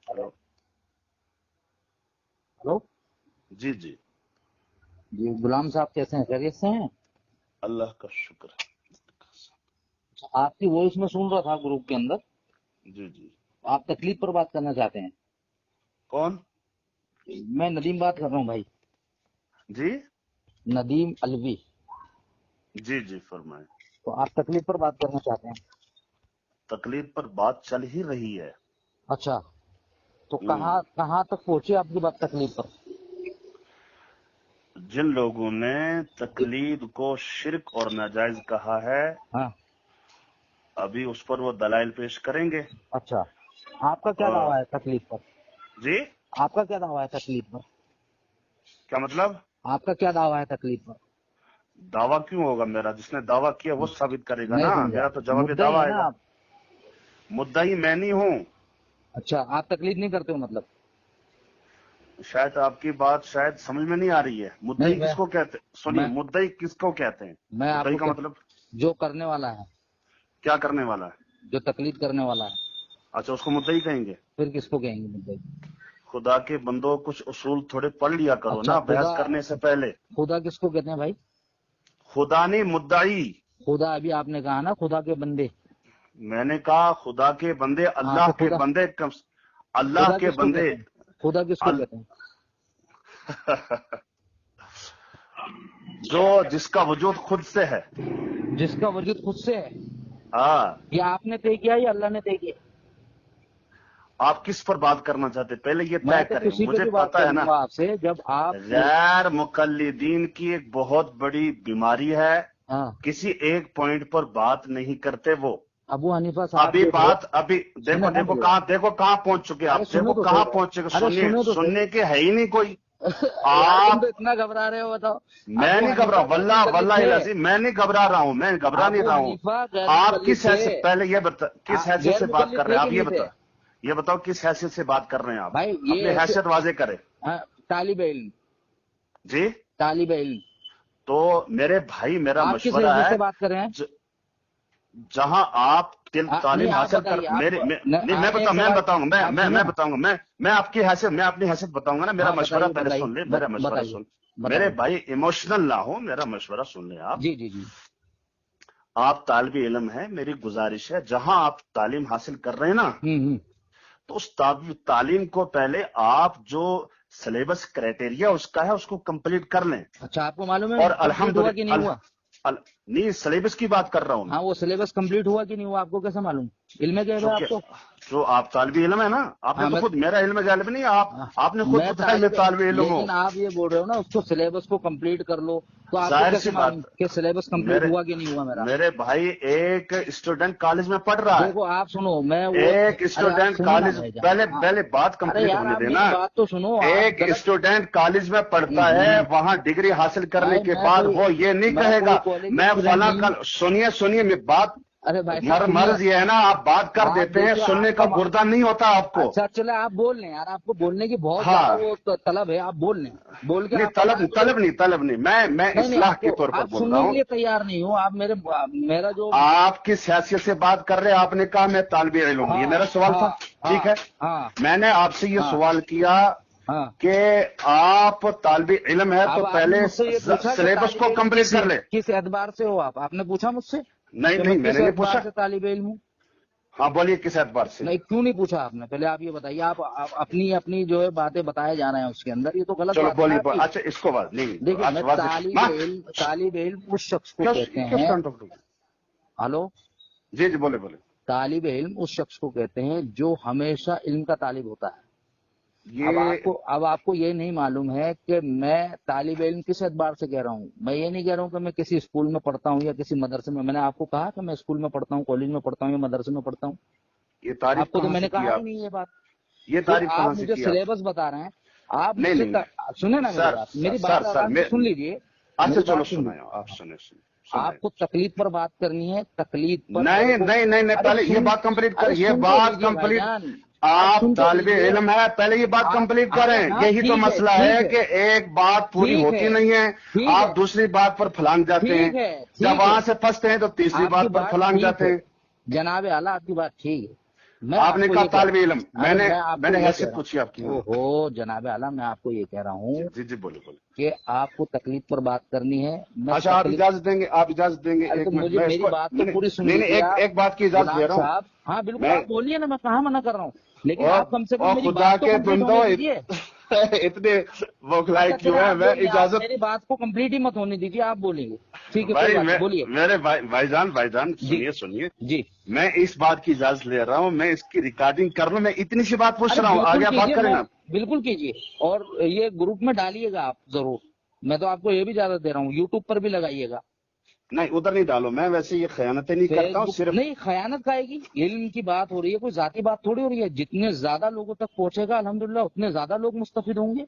Hello. Hello जी जी, जी, गुलाम साहब कैसे हैं? खैरियत से हैं? अल्लाह का शुक्र है। आपकी वॉइस में सुन रहा था ग्रुप के अंदर, जी जी। आप तकलीफ पर बात करना चाहते हैं। कौन? मैं नदीम बात कर रहा हूँ भाई, जी नदीम अलवी। जी जी, फरमाए। तो आप तकलीफ पर बात करना चाहते हैं? तकलीफ पर बात चल ही रही है। अच्छा, तो हम्म। कहाँ कहाँ तक पहुंची आपकी बात तकलीफ पर? जिन लोगों ने तकलीद को शिरक और नाजायज कहा है, हाँ, अभी उस पर वो दलाइल पेश करेंगे। अच्छा, आपका क्या दावा है तकलीफ पर? जी, आपका क्या दावा है तकलीफ पर? क्या मतलब? आपका क्या दावा है तकलीफ पर? दावा क्यों होगा मेरा? जिसने दावा किया वो साबित करेगा नहीं ना, समझा, मेरा तो जवाबी मुद्दा ही दावा है ना आएगा। आप। मुद्दा ही मैं नहीं हूँ। अच्छा, आप तकलीफ नहीं करते हो मतलब? शायद आपकी बात शायद समझ में नहीं आ रही है। नहीं, मुद्दई किसको कहते हैं? सुनिए, मैं मुद्दई किसको कहते हैं? मैं मुद्दई आपको का क्या, मतलब जो करने वाला है, क्या करने वाला है? जो तकलीफ करने वाला है, अच्छा, उसको मुद्दई कहेंगे? फिर किसको कहेंगे मुद्दा? खुदा के बंदो, कुछ उसूल थोड़े पढ़ लिया करो अच्छा, ना खुदा, बहस करने से पहले। खुदा किसको कहते हैं भाई? खुदा नहीं, मुद्दाई। खुदा अभी आपने कहा ना, खुदा के बंदे। मैंने कहा खुदा के बंदे, हाँ, अल्लाह तो के खुदा, बंदे अल्लाह खुदा के किसको बंदे। कहते हैं? खुदा किसको अल... कहते हैं? जिसका वजूद खुद से है। जिसका वजूद खुद से है। हाँ। ये आपने तय किया या अल्लाह ने तय किया? आप किस पर बात करना चाहते? पहले ये मैं तय तो करें, किसी पे मुझे भी बात पता कर है ना। लूंगा आपसे, जब आप गैर मुकल्लिदीन की एक बहुत बड़ी बीमारी है, हाँ, किसी एक पॉइंट पर बात नहीं करते वो। अबू हनीफा साहब अभी जो थे, बात, अभी सुने ना मेरी बात। देखो कहाँ पहुंच चुके अरे आप, सुनो देखो तो कहाँ सही। पहुंच चुके। अरे सुनिए, सुनो तो सही। सुनने के है ही नहीं कोई। यार तुम तो आप, इतना घबरा रहे हो, बताओ। मैं अबू नहीं घबरा, हनीफा गैर वल्लाह मुकल्लिद वल्लाह थे। इलाज़ी मैं नहीं घबरा रहा हूं, मैं घबरा नहीं अबू रहा हूं। हनीफा गैर आप मुकल्लिद किस थे। हैसियत, पहले ये बता, किस हैसियत गैर से बात मुकल्लिद कर रहे थे हैं कि आप? नहीं थे? ये बताओ किस हैसियत से बात कर रहे हैं आप? भाई ये अपनी ऐसे, हैसियत वाजे करें। तालिब इल्म, जी, तालिब इल्म। तो मेरे भाई, मेरा आप किस मशवरा हैसियत है, से बात कर रहे हैं? जहां आप नहीं तालीम आप हासिल कर, बताइए, आप नहीं आपने एक मैं सवाल, बताऊंगा, आप सुनिए मैं ना। बताऊंगा, मैं आपकी हैसियत, मैं अपनी हैसियत बताऊंगा ना। मेरा हाँ मशवरा बताइए, पहले बताइए, सुन ले, मेरा मशवरा बताइए, सुन। मेरे बताइए। भाई इमोशनल ना हो, मेरा मशवरा सुन ले आप। जी जी जी। आप तालिबे इल्म है, मेरी गुजारिश है, जहां आप तालीम हासिल कर रहे हैं ना, हम्म। तो उस तालीम को पहले आप जो सिलेबस क्राइटेरिया उसका है उसको कंप्लीट कर लें। अच्छा, आपको मालूम है और कंप्लीट हुआ कि नहीं हुआ? नहीं, सिलेबस की बात कर रहा हूं मैं। हाँ, वो सिलेबस कंप्लीट हुआ कि नहीं हुआ आपको कैसे मालूम? इल्म गैब जो है कि आपको? जो आप तालिबे इल्म है ना, आपने हाँ तो मैं, खुद, मेरा इल्म गालिब नहीं, हाँ, आपने खुद मैं बताया मैं तालिब, तालिबे इल्म हूं। लेकिन आप ये बोल रहे हो ना उसको सिलेबस को कंप्लीट कर लो, तो आपको जाहिर कैसे सी मालूम बात, कि सिलेबस कंप्लीट मेरे हुआ कि नहीं हुआ मेरा? मेरे भाई, एक स्टूडेंट कॉलेज में पढ़ रहा है। देखो आप सुनो, मैं वो, एक अरे आप स्टूडेंट सुनो ना कॉलेज, भाईजान। पहले हाँ, पहले बात अरे कंप्लीट यार होने आप देना। मेरी बात तो सुनो, आप एक गलत। स्टूडेंट कॉलेज में पढ़ता है, वहां डिग्री हासिल करने भाई के बाद वो ये नहीं मैं कोई कहेगा कॉलेज मैं स्टूडेंट फला नहीं हूँ। कल। सुनिए सुनिए, मैं बात, अरे भाई साहब सुनिए, मर्ज ये है ना, आप बात कर आप देते हैं, देखिए सुनने आपका का गुर्दा नहीं होता आपको। अच्छा चले आप बोल लें यार, आपको बोलने की बहुत ज्यादा हाँ, वो तलब है, आप बोल लें। बोल के नहीं आप तलब, बताएं मुझे। तलब नहीं, मैं नहीं नहीं, इस्लाह के आपको, तौर पर आप बोल रहा सुनने के हूँ। लिए तैयार नहीं हो आप मेरे, मेरा जो, आप किस हैसियत से बात कर रहे हैं? आपने कहा मैं तालिबे इल्म हूं, ये हाँ मेरा सवाल हाँ था। हाँ ठीक है, हाँ मैंने आपसे ये हाँ सवाल किया हाँ। कि आप तालिबे इल्म है तो अब आपने पहले मुझसे ये पूछा कि सिलेबस तालिब को इल्म कंप्लीट कर ले। किस एतबार से हो आप? आपने पूछा मुझसे नहीं कि नहीं, मैं किस मैंने नहीं एतबार पूछा। से तालिब इल्म हूँ? हाँ बोलिए, किस एतबार से? नहीं, क्यों नहीं पूछा आपने? पहले आप ये बताइए। आप अपनी अपनी जो है बातें बताए जा रहे हैं उसके अंदर, ये तो गलत चलो बात है ना बोलिए, आपकी। अच्छा इसको बात नहीं, देखिए, मैं अच्छा वाजिब माँ, तालिब इल्म उस शख्स को क्या कहते क्या हैं। Stand talk? हेलो, जी जी, बोले बोले। तालिब इल्म उस शख्स को कहते हैं जो हमेशा इल्म का तालिब होता है। ये अब आपको ये नहीं मालूम है कि मैं तालिब इल्म किस एतबार से कह रहा हूँ। मैं ये नहीं कह रहा हूँ कि मैं किसी स्कूल में पढ़ता हूँ या किसी मदरसे में। मैंने आपको कहा कि मैं स्कूल में पढ़ता हूँ, कॉलेज में पढ़ता हूँ या मदरसे में पढ़ता हूँ? ये तारीफ आपको तो कहाँ से मैंने की कहा ही आप? नहीं ये बात। ये फिर तारीफ आप कहाँ से मुझे की आप? सिलेबस बता रहे हैं। आप नहीं मुझसे नहीं नहीं, सुने ना मेरी सर बात, सर सर सर, आराम से सुन लीजिए। अच्छा मेरी चलो बात सुन सुनाए, आप लीजिए। सुनाए। आपको तकलीफ पर बात करनी है, तकलीफ पर मेरे नहीं को, नहीं नहीं नहीं, अरे पहले ये सुन, बात कंप्लीट कर, अरे ये सुन तो बात लीजिए कंप्लीट। भाईजान, आप आप सुन तो तालिबे लीजिए। इल्म है, पहले ये बात आप, कंप्लीट अरे करें। हाँ यही तो ठीक है, मसला ठीक है है, कि एक बात पूरी ठीक होती है, नहीं है, ठीक आप है, दूसरी बात पर फलांग जाते हैं। ठीक है, जब ठीक वहां है। से फंसते हैं तो तीसरी आपकी बात पर बात फलांग ठीक जाते है हैं। जनाब आला, आपकी बात ठीक है। मैं آپ نے आपको کہا ये कह طالب علم, अरे میں मैं आपको نے ये حیثیت कह रहा پوچھی آپ کی. हूँ ओहो जनाब आला मैं आपको ये कह रहा جی हूँ جی جی بولے بولے. کہ آپ کو تکلیف پر بات کرنی ہے. میں اچھا آپ تکلیف اجازت دیں گے, آپ اجازت دیں گے ارے تو ایک منٹ, مجھے میں اس میری کو بات تو پوری سن نہیں لیجیے آپ ایک بات کی اجازت دے غلام رہا ہوں. صاحب. ہاں بالکل میں آپ بولیے نا, میں کہاں منع کر رہا ہوں, لیکن اور آپ کم سے کم اور میری خدا بات تو کے کمپلیٹ بندو ہونے دیجیے. اتنے بوکھلائے اچھا کیوں چلے ہیں, آپ میں بولیے, آپ اجازت. میری بات کو کمپلیٹ ہی مت ہونے دیجیے, آپ بولیں گے ٹھیک ہے کوئی بھائی بات نہیں, بولیے. میرے بھائی جان جی سنیے سنیے, جی میں اس بات کی اجازت لے رہا ہوں, میں اس کی ریکارڈنگ کر لوں, میں اتنی سی بات پوچھ ارے رہا ہوں, بالکل آگے آپ بات کیجیے, کریں میں نا. بالکل کیجیے, اور یہ گروپ میں ڈالیے گا آپ ضرور. میں تو آپ کو یہ بھی اجازت دے رہا ہوں, یوٹیوب پر بھی لگائیے گا. نہیں ادھر نہیں ڈالو, میں ویسے یہ خیانتیں نہیں فیس کرتا ہوں, بک صرف نہیں, خیانت کا آئے گی, علم کی بات ہو رہی ہے, کوئی ذاتی بات تھوڑی ہو رہی ہے. جتنے زیادہ لوگوں تک پہنچے گا الحمدللہ اتنے زیادہ لوگ مستفید ہوں گے.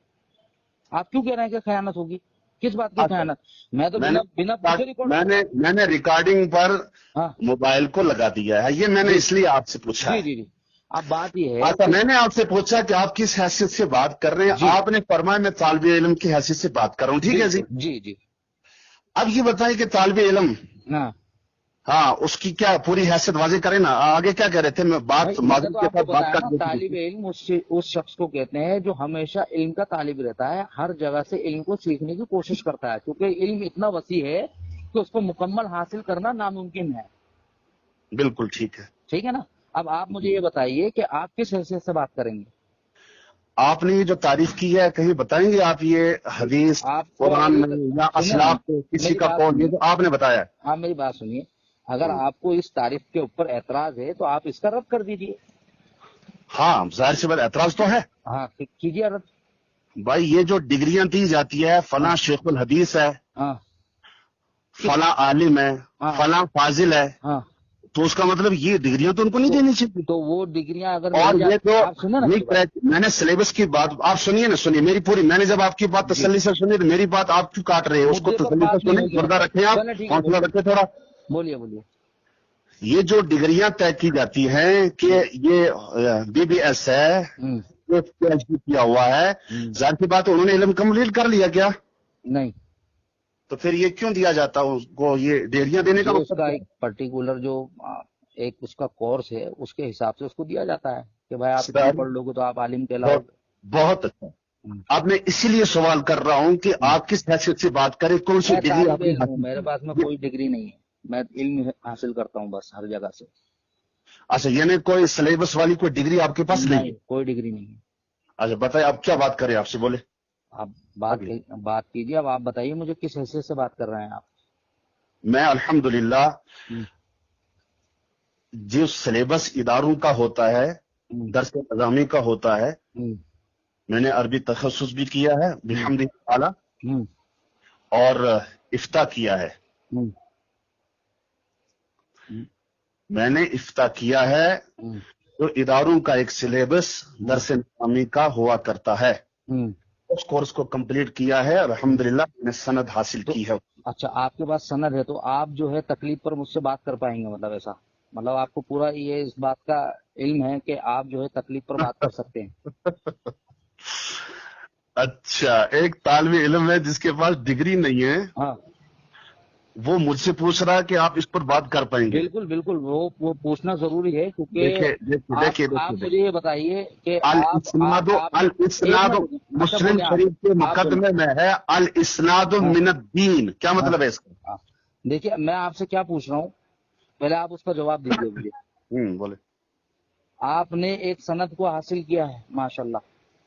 آپ کیوں کہہ رہے ہیں کہ خیانت ہوگی؟ کس بات کی اچھا, خیانت؟ میں تو میں بنا پوچھے ریکارڈ کر رہا ہوں. میں نے ریکارڈنگ پر ہاں موبائل کو لگا دیا ہے, یہ میں نے جی اس لیے آپ سے پوچھا جی ہے. جی جی. اب بات یہ ہے اچھا, کہ میں نے آپ سے پوچھا کہ آپ کس حیثیت سے بات کر رہے ہیں, جی آپ نے فرمایا میں طالب علم کی حیثیت سے بات کر رہا ہوں, ٹھیک ہے جی. بالکل جی جی. اب یہ بتائیں کہ طالب علم, ہاں ہاں اس کی کیا پوری حیثیت واضح کریں نا, آگے کیا کہہ رہے تھے, میں بھائی بات میں نے معذرت تو کے آپ کو ساتھ بات بتایا کر نا, دیتی طالب تھی. علم اس شخص کو کہتے ہیں جو ہمیشہ علم کا طالب رہتا ہے, ہر جگہ سے علم کو سیکھنے کی کوشش کرتا ہے, کیونکہ علم اتنا وسیع ہے کہ اس کو مکمل حاصل کرنا ناممکن ہے. بالکل ٹھیک ہے. ٹھیک ہے نا. اب آپ مجھے یہ بتائیے کہ آپ کس حیثیت سے بات کریں گے؟ آپ نے یہ جو تعریف کی ہے کہیں بتائیں گے آپ, یہ حدیث آپ کو اگر قرآن میں یا سنیے نا, اسلاف کو کسی میری کا بات قول, یہ سنیے, جو آپ نے بتایا ہے. آپ میری بات سنیے, اگر آپ کو اس تعریف کے اوپر اعتراض ہے تو آپ اس کا رد کر دیجیے. ہاں ظاہر سی بات, اعتراض تو ہے. ہاں کیجیے رد. بھائی یہ جو ڈگریاں دی جاتی ہے, ہاں فلاں شیخ الحدیث ہے, ہاں فلاں عالم ہے, ہاں فلاں فاضل ہے, ہاں. تو اس کا مطلب یہ ڈگریاں تو ان کو نہیں دینی چاہیے. تو وہ ڈگریاں اگر اور مل یہ جائے, جو آپ سنیں نا میری بات. میں نے سلیبس کی بات, آپ سنیے نا, سنیے میری پوری, میں نے جب آپ کی بات جی تسلی سے سنی تو میری بات آپ کیوں کاٹ رہے ہیں, اس کو مدعے پر تسلی سے بات نہیں سنیں, ہوگی نا. پردہ رکھیں, آپ چلے ٹھیک ہے, حوصلہ بولیے رکھیں تھوڑا. بولیے بولیے. یہ جو ڈگریاں طے کی جاتی ہیں کہ یہ بی بی ایس ہے, ہوں پی ایچ ڈی کیا ہوا ہے, ہوں. ظاہر سی بات انہوں نے علم کمپلیٹ کر لیا کیا, نہیں, تو پھر یہ کیوں دیا جاتا اس کو, یہ ڈگریاں دینے کا یہ اس مقصد کا کیا ایک پرٹیکولر جو ایک اس کا کورس ہے, اس کے حساب سے اس کو دیا جاتا ہے کہ بھائی آپ اتنا ہے؟ پڑھ لو گے تو آپ عالم کہلاؤ بہت گے. بہت اچھا. اب میں اسی لیے سوال کر رہا ہوں کہ آپ کس حیثیت سے بات کریں, کون سی میں ڈگری طالب آپ نے علم ہوں, حاصل میرے پاس میں کی. کوئی ڈگری نہیں ہے, میں علم حاصل کرتا ہوں بس ہر جگہ سے. اچھا, یعنی کوئی سلیبس والی کوئی ڈگری آپ کے پاس نہیں نہیں, ہے. کوئی ڈگری نہیں ہے. اچھا بتائیے, آپ کیا بات کریں, آپ سے بولے. آپ آگے. بات کیجیے. اب آپ بتائیے مجھے کس حیثیت سے بات کر رہے ہیں آپ. میں الحمدللہ ہوں جو سلیبس اداروں کا ہوتا ہے, ہوں درس نظامی کا ہوتا ہے, ہوں میں نے عربی تخصص بھی کیا ہے بحمد تعالی, ہوں اور افتاء کیا ہے. ہوں میں نے افتاء کیا ہے, ہوں تو اداروں کا ایک سلیبس درس نظامی کا ہوا کرتا ہے, ہوں. اس کورس کو کمپلیٹ کیا ہے, الحمدللہ میں نے سند حاصل تو کی ہے. اچھا, آپ کے پاس سند ہے تو آپ جو ہے تکلیف پر مجھ سے بات کر پائیں گے, مطلب ایسا, مطلب آپ کو پورا یہ اس بات کا علم ہے کہ آپ جو ہے تکلیف پر بات کر سکتے ہیں. اچھا, ایک طالب علم ہے جس کے پاس ڈگری نہیں ہے, ہاں وہ مجھ سے پوچھ رہا ہے کہ آپ اس پر بات کر پائیں گے. بالکل بالکل, وہ پوچھنا ضروری ہے, کیونکہ دیکھیے دیکھیے دیکھیے آپ دیکھیے مجھے یہ بتائیے کہ الاسناد آپ ایک الاسناد منٹ رکیں. اچھا مسلم بولے, شریف کے آپ بولیں. مقدمے میں ہے الاسناد ہاں من الدین, کیا ہاں مطلب ہے اس کا؟ ہاں. دیکھیے میں آپ سے کیا پوچھ رہا ہوں, پہلے آپ اس کا جواب دیجیے مجھے. بولے. آپ نے ایک سند کو حاصل کیا ہے ماشاءاللہ,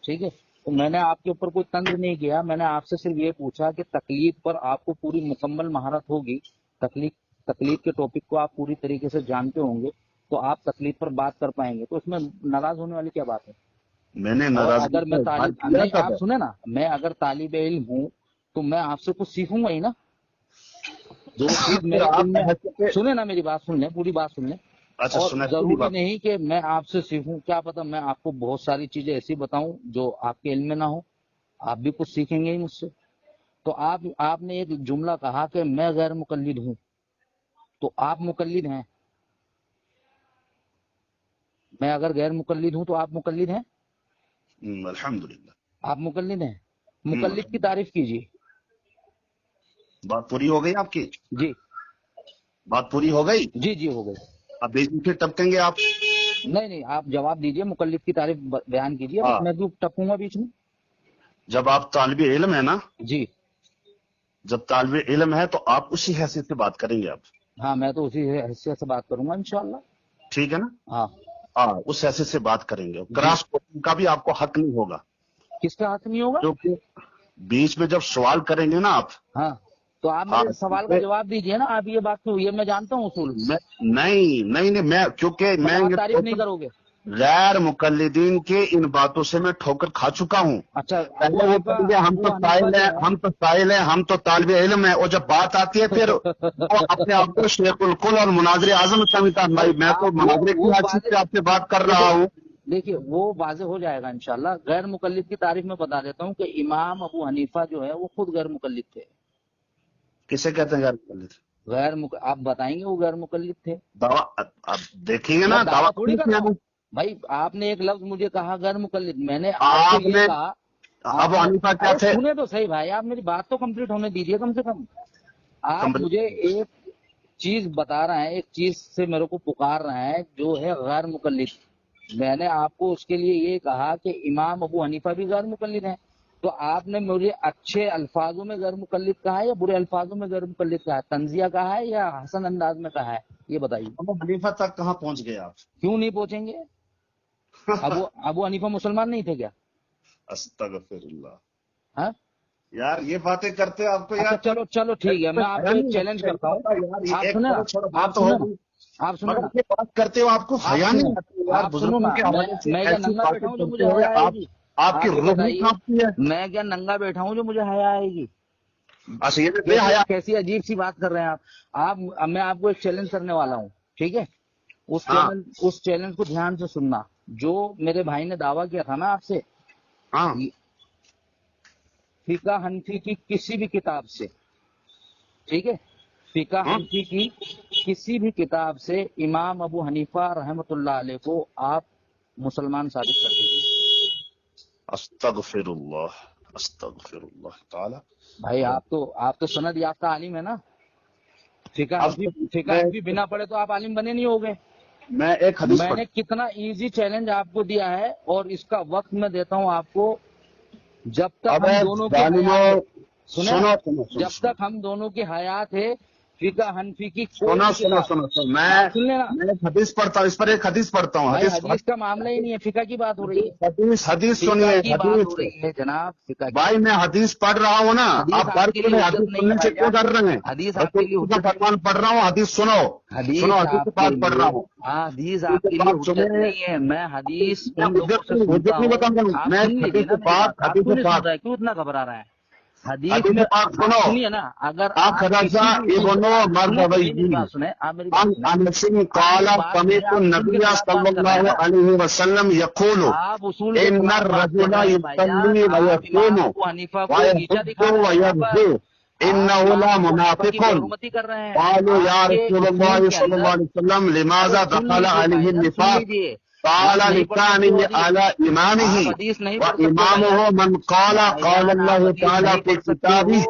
ٹھیک ہے, تو میں نے آپ کے اوپر کوئی طنز نہیں کیا, میں نے آپ سے صرف یہ پوچھا کہ تکلیف پر آپ کو پوری مکمل مہارت ہوگی, تکلیف کے ٹاپک کو آپ پوری طریقے سے جانتے ہوں گے, تو آپ تکلیف پر بات کر پائیں گے, تو اس میں ناراض ہونے والی کیا بات ہے؟ میں نے اور ناراضگی اگر کا میں اظہار طالب کیا نہیں, کب آپ ہے؟ سنیں نا, میں اگر طالب علم ہوں تو میں آپ سے کچھ سیکھوں گا ہی نا. جو چیز پھر میرے علم آپ میں, حیثیت, سنیں نا میری بات سن لیں, پوری بات سن لیں. اچھا اور سنا پوری ضروری بات. نہیں کہ میں آپ سے سیکھوں, کیا پتا میں آپ کو بہت ساری چیزیں ایسی بتاؤں جو آپ کے علم میں نہ ہو, آپ بھی کچھ سیکھیں گے ہی مجھ سے. تو آپ نے ایک جملہ کہا کہ میں غیر مقلد ہوں, تو آپ مقلد ہیں. میں اگر غیر مقلد ہوں تو آپ مقلد ہیں. الحمدللہ. آپ مقلد ہیں, مقلد کی تعریف کیجیے. بات پوری ہو گئی آپ کی, جی بات پوری ہو گئی. جی جی ہو گئی. اب بیچ میں پھر ٹپکیں گے آپ. नहीं नहीं, आप जवाब दीजिए, मुकल्लिद की तारीफ बयान कीजिए, हाँ। मैं क्यों टपूंगा बीच में? जब आप तालिबे इल्म है ना, जी जब तालिबे इल्म है तो आप उसी हैसियत से बात करेंगे आप, हाँ, मैं तो उसी हैसियत से बात करूंगा इंशाल्लाह। ठीक है ना? हाँ, हाँ, उस हैसियत से बात करेंगे। क्रॉस क्वेश्चन का भी आपको हक नहीं होगा, किसका हक नहीं होगा? क्योंकि बीच में जब सवाल करेंगे ना आप, हाँ, तो आप हाँ, मेरे सवाल का जवाब दीजिए ना। आप ये बात तो, ये मैं जानता हूँ उसूल, नहीं, मैं क्योंकि मैं आप तारीफ नहीं करोगे। गैर मुकल्लिदीन के इन बातों से मैं ठोकर खा चुका हूँ। अच्छा, पहले वो कहेंगे हम तो साहिल हैं, हम तो साहिल हैं, हम तो तालिबे इल्म है, और जब बात आती है फिर वो अपने आप को शेखुल कुल और मुनाज़िर आजम समझता है। भाई मैं तो मुनाज़िर की हैसियत से आपसे बात कर रहा हूँ। देखिए, वो वाज़ेह हो जाएगा इंशाल्लाह। गैर मुकल्लिद की तारीफ में बता देता हूँ कि इमाम अबू हनीफा जो है वो खुद गैर मुकल्लिद थे। किसे कहते हैं गैर मुकल्लिद? आप बताएंगे वो गैर मुकल्लिद थे? दावा आप देखेंगे ना, दावा थोड़ी कर रहा हूँ भाई। आपने एक लफ्ज मुझे कहा गैर मुकल्लिद, मैंने आपसे ये कहा अबू हनीफा क्या थे? सुने तो सही भाई, आप मेरी बात तो कंप्लीट होने दीजिए कम से कम। आप मुझे एक चीज बता रहे हैं, एक चीज से मेरे को पुकार रहे हैं जो है गैर मुकल्लिद। मैंने आपको उसके लिए ये कहा कि इमाम अबू हनीफा भी गैर मुकल्लिद हैं, तो आपने मुझे अच्छे अल्फाजों में गैर मुकल्लिद कहा है या बुरे अल्फाजों में गैर मुकल्लिद कहा है? तंजिया कहा है या हसन अंदाज में कहा है, ये बताइए। अबू हनीफा तक कहाँ पहुंच गए आप? क्यों नहीं पहुंचेंगे? अबू हनीफा मुसलमान नहीं थे क्या? अस्तगफिरुल्लाह। हाँ यार, ये बातें करते आपको यार। चलो चलो ठीक है, मैं आपको एक चैलेंज करता हूँ। आप सुनो, बात करते हो आपको हया नहीं आती यार? बुजुर्गों के हवाले से मैं क्या नंगा बैठा हूँ जो मुझे हया आएगी? आपकी रूह कांपती है। मैं क्या नंगा बैठा हूँ जो मुझे हया आएगी? अच्छा, ये हया कैसी अजीब सी बात कर रहे हैं आप। मैं आपको एक चैलेंज करने वाला हूँ, ठीक है? उस चैलेंज को ध्यान से सुनना। जो मेरे भाई ने दावा किया था ना आपसे, हाँ, फिका हनफी की किसी भी किताब से, ठीक है, फिका हनफी की किसी भी किताब से इमाम अबू हनीफा रहमतुल्लाह अलैह को आप मुसलमान साबित कर दीजिए। अस्तगफिरुल्लाह, अस्तगफिरुल्लाह ताला। भाई आप तो सनद याफ्ता आलिम है ना? फिका हनफी बिना पढ़े तो आप आलिम बने नहीं होगे। मैं एक हदीस मैंने कितना इजी चैलेंज आपको दिया है, और इसका वक्त मैं देता हूँ आपको जब तक हम दोनों की जब तक हम दोनों की हयात है। फिका हनफी की सुनो मैं हदीस पढ़ता हूँ, इस पर एक हदीस पढ़ता हूँ। हदीस का मामला ही नहीं है, फिका की बात हो रही है। हदीस सुनिए, हदीस जनाब, फिका भाई मैं हदीस पढ़ रहा हूँ ना, आप हदीस सुनने से क्यों कर रहे हैं? हदीस आपके लिए फरमान पढ़ रहा हूँ, हदीस सुनो, हदीस की बात पढ़ रहा हूँ। हदीस आपके लिए हुज्जत नहीं है। मैं हदीस उन लोगों से सुनता हूँ। क्यों इतना घबरा रहा है? हदीस में सुनिए ना, अगर आप मुनाफिक कर रहे हैं, लिमाजा दखल अलैहि निफाक काला लिकानी अला इमामिही व इमामुहु मन काला काला अल्लाह ताला फी किताबिही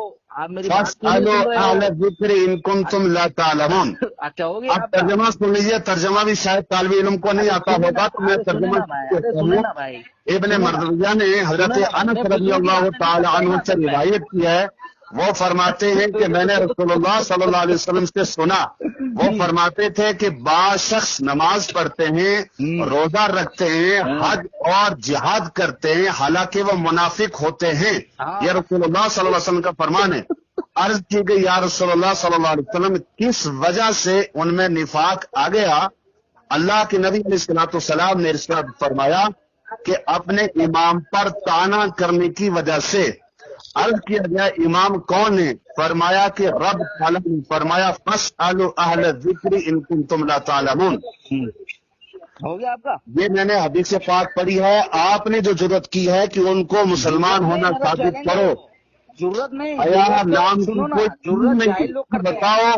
फस्अलू अहल ज़िक्र इन कुंतुम ला तालमून। अच्छा हो गया। आप तर्जमा सुन लीजिए, तर्जमा भी शायद तालिब इल्म को नहीं आता होगा, तो मैं तर्जमा इब्ने मरदविया ने हजरत अनस रज़ियल्लाहु ताला अन्हु से रिवायत की है। वो फरमाते हैं कि मैंने रसूलुल्लाह सल्लल्लाहु अलैहि वसल्लम से सुना, वो फरमाते थे कि बाज़ शख्स नमाज पढ़ते हैं, रोजा रखते हैं, हज और जिहाद करते हैं, हालांकि वो मुनाफिक होते हैं। ये रसूलुल्लाह सल्लल्लाहु अलैहि वसल्लम का फरमान है। अर्ज की गई, या रसूलुल्लाह सल्लल्लाहु अलैहि वसल्लम, किस वजह से उनमें निफाक आ गया? अल्लाह के नबी अलैहिस्सलाम ने इरशाद फरमाया कि अपने इमाम पर ताना करने की वजह से। अर्ज किया गया इमाम कौन है? फरमाया कि रब ताला ने फरमाया फस्अलू अहल ज़िक्र इन कुंतुम ला तालमून। हो गया आपका? ये मैंने हदीस से पाक पढ़ी है, आपने जो जुर्रत की है कि उनको मुसलमान होना साबित करो। जरूरत नहीं, नाम की कोई जरूरत नहीं। बताओ,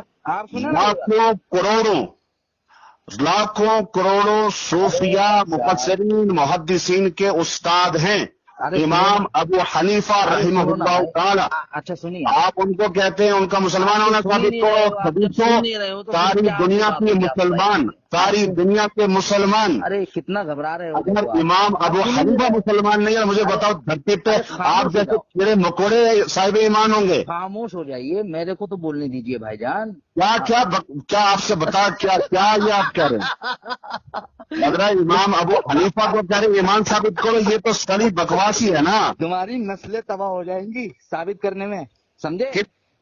लाखों करोड़ों सूफिया मुफस्सिरीन मुहद्दिसीन के उस्ताद हैं इमाम अबू हनीफा रहमहुल्लाह ताला। अच्छा सुनिए, आप उनको कहते हैं उनका मुसलमान होना साबित करो। सारी दुनिया की मुसलमान ساری دنیا کے مسلمان ارے کتنا گھبرا رہے ہو اگر دیکھو آپ۔ امام ابو حنیفہ مسلمان نہیں ہے، مجھے بتاؤ دھرتی پہ آپ جیسے کیڑے مکوڑے صاحب ایمان ہوں گے؟ خاموش ہو جائیے، میرے کو تو بولنے دیجیے بھائی جان۔ کیا آپ سے بتا کیا یہ آپ کہہ رہے ہیں؟ اگر امام ابو حنیفہ کو کہہ رہے ایمان ثابت کرو، یہ تو ساری بکواس ہی ہے نا۔ تمہاری نسلیں تباہ ہو جائیں گی ثابت کرنے میں، سمجھے؟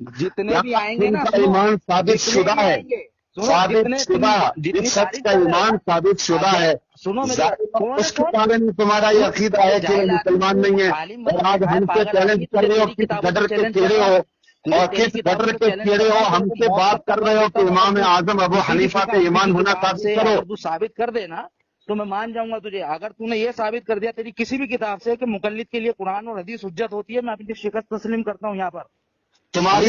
جتنے بھی آئیں گے جن نا، کا ایمان ثابت شدہ ہے، ثابت شدہ جس شخص کا ایمان ثابت شدہ ہے، سنو اس کے بارے میں تمہارا یہ عقیدہ ہے کہ وہ مسلمان نہیں ہے، اور آج ہم سے چیلنج کر رہے ہو، کس گڈر کے کیڑے ہو اور کس گڈر کے کیڑے ہو، ہم سے بات کر رہے ہو کہ امام اعظم ابو حنیفہ کا ایمان ہونا ثابت کرو۔ اگر تو ثابت کر دے نا تو میں مان جاؤں گا تجھے۔ اگر تو نے یہ ثابت کر دیا تیری کسی بھی کتاب سے کہ مقلد کے لیے قرآن اور حدیث حجت ہوتی ہے، میں اپنی شکست تسلیم کرتا ہوں یہاں پر۔ تمہاری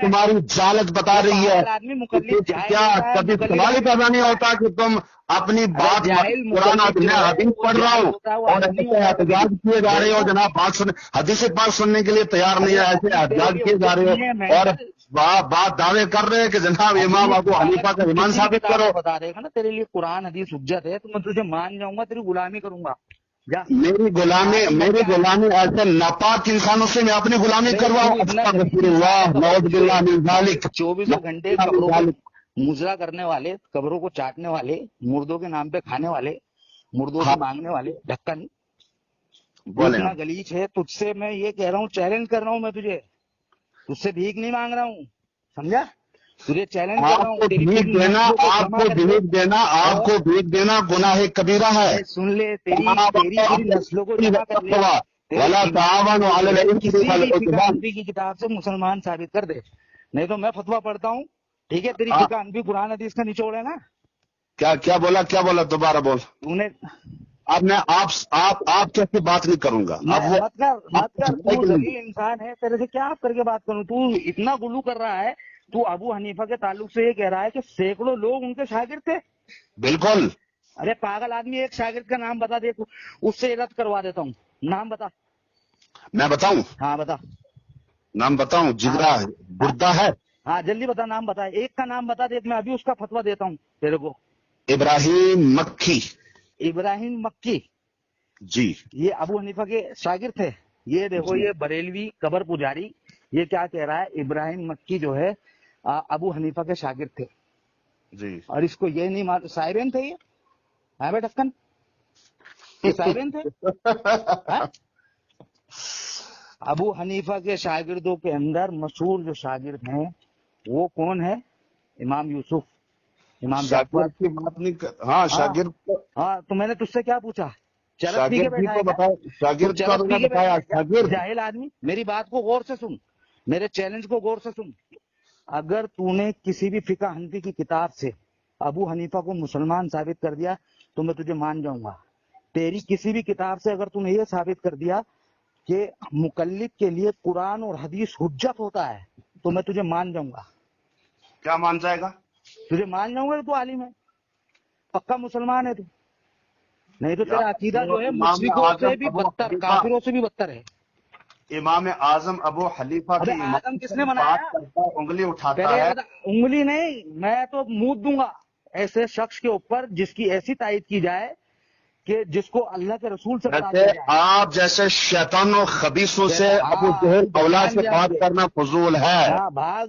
تمہاری جالت بتا رہی ہے، کیا کبھی سوال پیدا نہیں ہوتا کہ تم اپنی بات قرآن حدیث پڑھ رہا ہوں اور ایسے احتجاج کیے جا رہے ہو؟ جناب بات حدیث پاک سننے کے لیے تیار نہیں ہے، ایسے احتجاج کیے جا رہے ہو اور بات دعوے کر رہے ہیں کہ جناب امام ابو حنیفہ کا ایمان ثابت کرو۔ بتا رہے گا نا تیرے لیے قرآن حدیث حجت ہے تو میں تجھے مان جاؤں گا، تیری غلامی کروں گا۔ میری غلامی ایسے ناپاک انسانوں سے میں اپنی غلامی کرواؤں؟ استغفر اللہ، نعوذ باللہ من ذالک۔ 24 گھنٹے قبروں کو مجرا کرنے والے، قبروں کو چاٹنے والے، مردوں کے نام پہ کھانے والے، مردوں سے مانگنے والے، ڈھکن اتنا گلیچ ہے تجھ سے۔ میں یہ کہہ رہا ہوں، چیلنج کر رہا ہوں میں تجھے، تجھ سے بھیک نہیں مانگ رہا ہوں، سمجھا؟ تجھے چیلنج کر رہا ہوں۔ آپ کو بھیک دینا گناہ کبیرہ ہے۔ سن لے، تیری نسلوں کو جمع کر لے، وَلَا تَعَاوَنُوا عَلَى الْإِثْمِ وَالْعُدْوَانِ۔ کی کتاب سے مسلمان ثابت کر دے، نہیں تو میں فتویٰ پڑھتا ہوں، ٹھیک ہے؟ تیری فقہ حنفی قرآن حدیث کا نچوڑ ہے نا۔ کیا بولا دوبارہ بول۔ اب میں آپ کیسی بات نہیں کروں گا۔ مت کر، تو ذلیل انسان ہے، تیرے سے کیا آپ کر کے بات کروں؟ تو اتنا غلو کر رہا ہے، تو ابو حنیفہ کے تعلق سے یہ کہہ رہا ہے کہ سینکڑوں لوگ ان کے شاگرد تھے۔ بالکل۔ ارے پاگل آدمی، ایک شاگرد کا نام بتا دے، اس سے رد کروا دیتا ہوں۔ نام بتا۔ میں بتاؤں؟ ہاں بتا۔ نام بتاؤں؟ جگرا ہے، گردہ ہے۔ ہاں جلدی بتا، نام بتا، ایک کا نام بتا دے، میں ابھی اس کا فتویٰ دیتا ہوں تیرے کو۔ ابراہیم مکی۔ ابراہیم مکی جی، یہ ابو حنیفہ کے شاگرد تھے۔ یہ دیکھو، یہ بریلوی قبر پجاری یہ کیا کہہ رہا ہے، ابراہیم مکی جو ہے ابو حنیفہ کے شاگرد تھے جی، اور اس کو یہ نہیں معلوم، صاحبین تھے یہ، ہاں بے ڈھکن، یہ صاحبین تھے۔ ابو حنیفہ کے شاگردوں کے اندر مشہور جو شاگرد ہیں وہ کون ہے؟ امام یوسف، امام جعفر کی بات نہیں ہاں شاگرد۔ ہاں تو میں نے تجھ سے کیا پوچھا؟ شاگرد جاہل آدمی، میری بات کو غور سے سن، میرے چیلنج کو غور سے سن۔ اگر تو نے کسی بھی فقہ حنفی کی کتاب سے ابو حنیفہ کو مسلمان ثابت کر دیا تو میں تجھے مان جاؤں گا۔ تیری کسی بھی کتاب سے اگر تو نے یہ ثابت کر دیا کہ مقلد کے لیے قرآن اور حدیث حجت ہوتا ہے تو میں تجھے مان جاؤں گا۔ کیا مان جائے گا؟ تجھے مان جاؤں گا کہ تو عالم ہے، پکا مسلمان ہے تو، نہیں تو تیرا عقیدہ جو ہے مشرکوں سے بھی بدتر، کافروں سے بھی بدتر ہے۔ امام اعظم ابو حنیفہ کی آدم کس نے بنایا؟ انگلی اٹھاتا ہے، انگلی نہیں، میں تو موت دوں گا ایسے شخص کے اوپر جس کی ایسی تائید کی جائے کہ جس کو اللہ کے رسول سے آپ جیسے شیطانوں خبیثوں سے ابو جہل اولاد سے بات کرنا فضول ہے۔ بھاگ